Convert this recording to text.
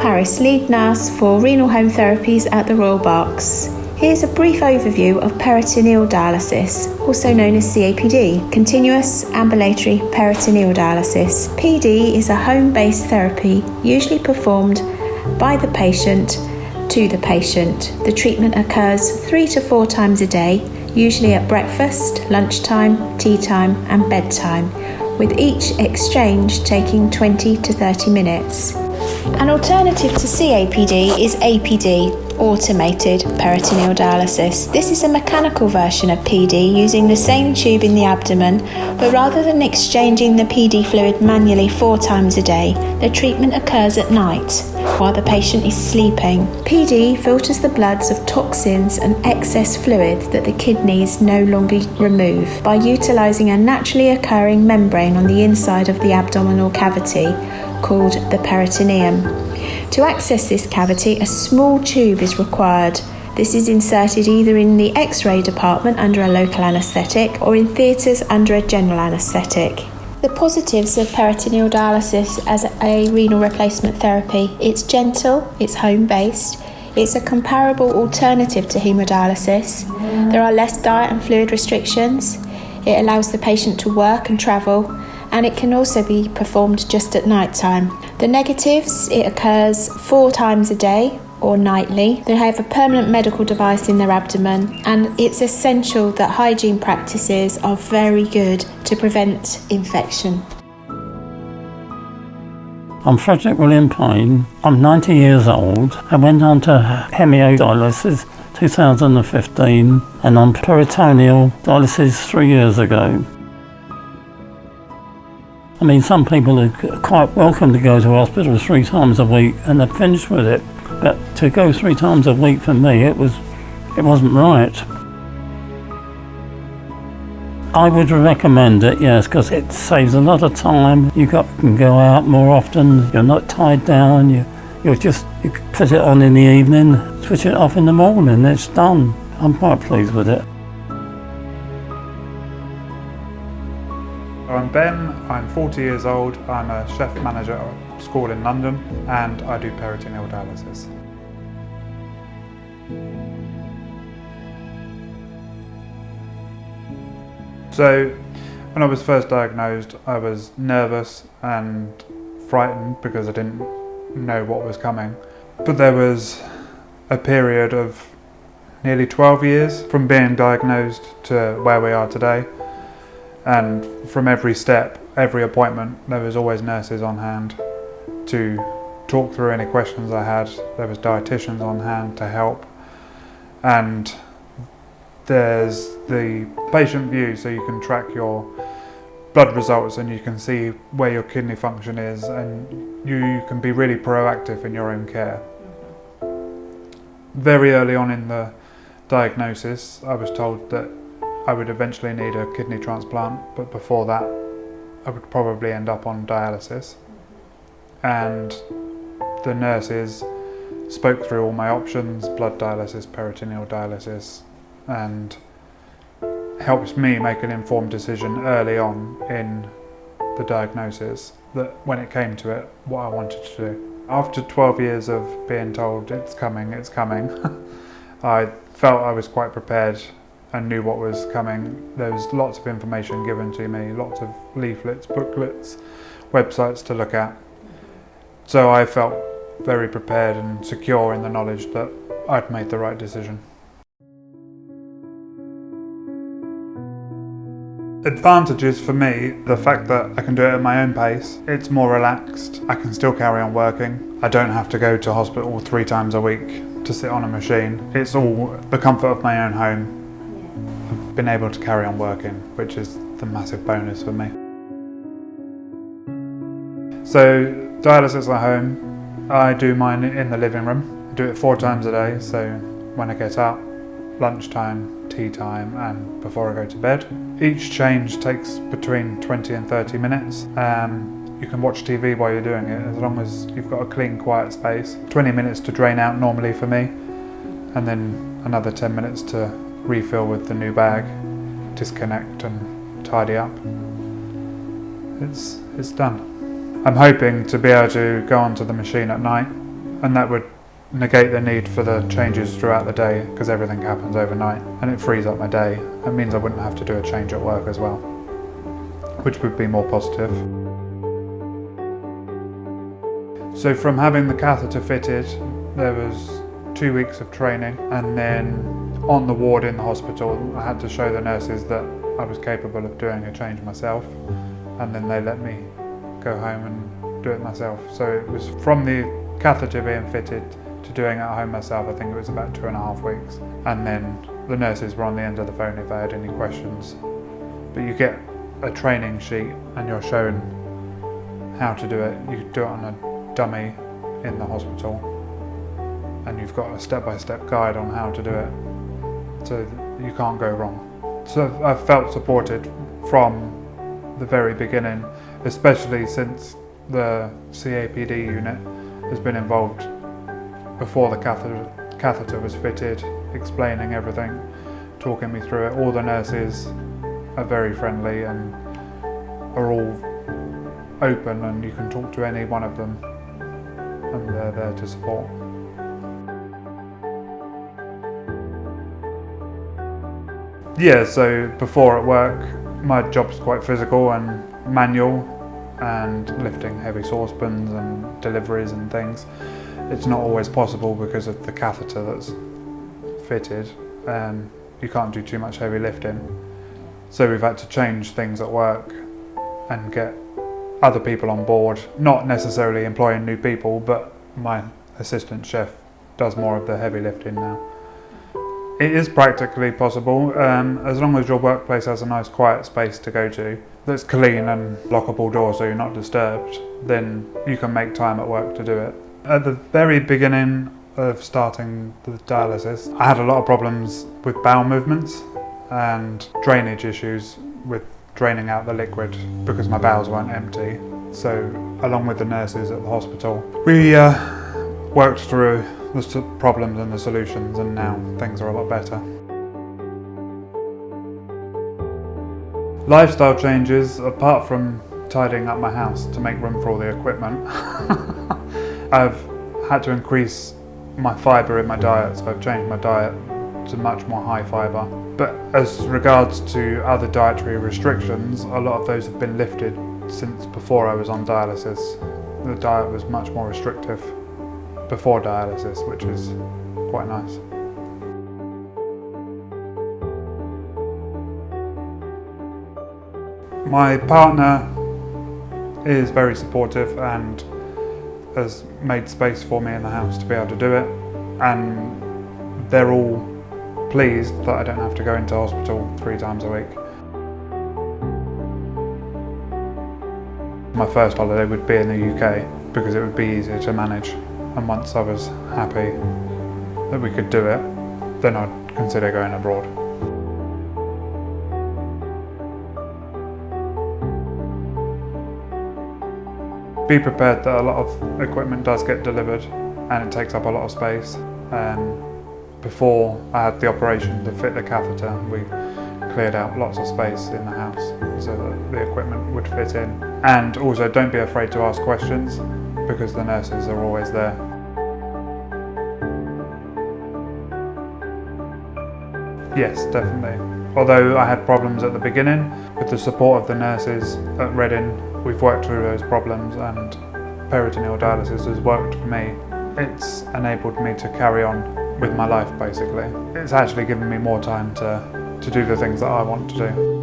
Paris, lead nurse for renal home therapies at the Royal Berks. Here's a brief overview of peritoneal dialysis, also known as CAPD, continuous ambulatory peritoneal dialysis. PD is a home-based therapy usually performed by the patient to the patient. The treatment occurs 3 to 4 times a day, usually at breakfast, lunchtime, tea time and bedtime, with each exchange taking 20 to 30 minutes. An alternative to CAPD is APD, automated peritoneal dialysis. This is a mechanical version of PD using the same tube in the abdomen, but rather than exchanging the PD fluid manually 4 times a day, the treatment occurs at night while the patient is sleeping. PD filters the bloods of toxins and excess fluid that the kidneys no longer remove by utilising a naturally occurring membrane on the inside of the abdominal cavity called the peritoneum. To access this cavity, a small tube is required. This is inserted either in the X-ray department under a local anaesthetic or in theatres under a general anaesthetic. The positives of peritoneal dialysis as a renal replacement therapy: it's gentle, it's home-based, it's a comparable alternative to haemodialysis, there are less diet and fluid restrictions, it allows the patient to work and travel, and it can also be performed just at night time. The negatives: it occurs 4 times a day or nightly. They have a permanent medical device in their abdomen, and it's essential that hygiene practices are very good to prevent infection. I'm Frederick William Payne. I'm 90 years old. I went on to hemodialysis 2015 and on peritoneal dialysis 3 years ago. I mean, some people are quite welcome to go to hospital 3 times a week and they're finished with it. But to go 3 times a week for me, it wasn't right. I would recommend it, yes, because it saves a lot of time. You can go out more often. You're not tied down. You put it on in the evening, switch it off in the morning. It's done. I'm quite pleased with it. I'm Ben, I'm 40 years old, I'm a chef manager at a school in London and I do peritoneal dialysis. So when I was first diagnosed, I was nervous and frightened because I didn't know what was coming. But there was a period of nearly 12 years from being diagnosed to where we are today. And from every step, every appointment, there was always nurses on hand to talk through any questions I had. There was dietitians on hand to help. And there's the patient view, so you can track your blood results and you can see where your kidney function is, and you can be really proactive in your own care. Very early on in the diagnosis, I was told that I would eventually need a kidney transplant, but before that I would probably end up on dialysis. And the nurses spoke through all my options, blood dialysis, peritoneal dialysis, and helped me make an informed decision early on in the diagnosis that when it came to it, what I wanted to do. After 12 years of being told it's coming, I felt I was quite prepared and knew what was coming. There was lots of information given to me, lots of leaflets, booklets, websites to look at. So I felt very prepared and secure in the knowledge that I'd made the right decision. Advantages for me: the fact that I can do it at my own pace, it's more relaxed, I can still carry on working, I don't have to go to hospital 3 times a week to sit on a machine. It's all the comfort of my own home. I've been able to carry on working, which is the massive bonus for me. So dialysis at home, I do mine in the living room. I do it 4 times a day, so when I get up, lunchtime, tea time and before I go to bed. Each change takes between 20 and 30 minutes. You can watch TV while you're doing it, as long as you've got a clean, quiet space. 20 minutes to drain out normally for me, and then another 10 minutes to refill with the new bag, disconnect and tidy up. It's done. I'm hoping to be able to go onto the machine at night and that would negate the need for the changes throughout the day because everything happens overnight, and it frees up my day. It means I wouldn't have to do a change at work as well, which would be more positive. So from having the catheter fitted, there was 2 weeks of training, and then on the ward in the hospital I had to show the nurses that I was capable of doing a change myself, and then they let me go home and do it myself. So it was from the catheter being fitted to doing it at home myself, I think it was about 2.5 weeks. And then the nurses were on the end of the phone if I had any questions. But you get a training sheet and you're shown how to do it. You do it on a dummy in the hospital, and you've got a step-by-step guide on how to do it, so you can't go wrong. So I've felt supported from the very beginning, especially since the CAPD unit has been involved before the catheter was fitted, explaining everything, talking me through it. All the nurses are very friendly and are all open, and you can talk to any one of them and they're there to support. Yeah, so before at work, my job's quite physical and manual, and lifting heavy saucepans and deliveries and things. It's not always possible because of the catheter that's fitted. You can't do too much heavy lifting. So we've had to change things at work and get other people on board, not necessarily employing new people, but my assistant chef does more of the heavy lifting now. It is practically possible, as long as your workplace has a nice quiet space to go to that's clean and lockable doors so you're not disturbed, then you can make time at work to do it. At the very beginning of starting the dialysis, I had a lot of problems with bowel movements and drainage issues with draining out the liquid because my bowels weren't empty. So along with the nurses at the hospital, we worked through the problems and the solutions, and now things are a lot better. Lifestyle changes, apart from tidying up my house to make room for all the equipment, I've had to increase my fibre in my diet, so I've changed my diet to much more high fibre. But as regards to other dietary restrictions, a lot of those have been lifted since before I was on dialysis. The diet was much more restrictive before dialysis, which is quite nice. My partner is very supportive and has made space for me in the house to be able to do it, and they're all pleased that I don't have to go into hospital 3 times a week. My first holiday would be in the UK because it would be easier to manage, and once I was happy that we could do it, then I'd consider going abroad. Be prepared that a lot of equipment does get delivered and it takes up a lot of space. Before I had the operation to fit the catheter, we cleared out lots of space in the house so that the equipment would fit in. And also, don't be afraid to ask questions because the nurses are always there. Yes, definitely. Although I had problems at the beginning, with the support of the nurses at Reading, we've worked through those problems, and peritoneal dialysis has worked for me. It's enabled me to carry on with my life, basically. It's actually given me more time to do the things that I want to do.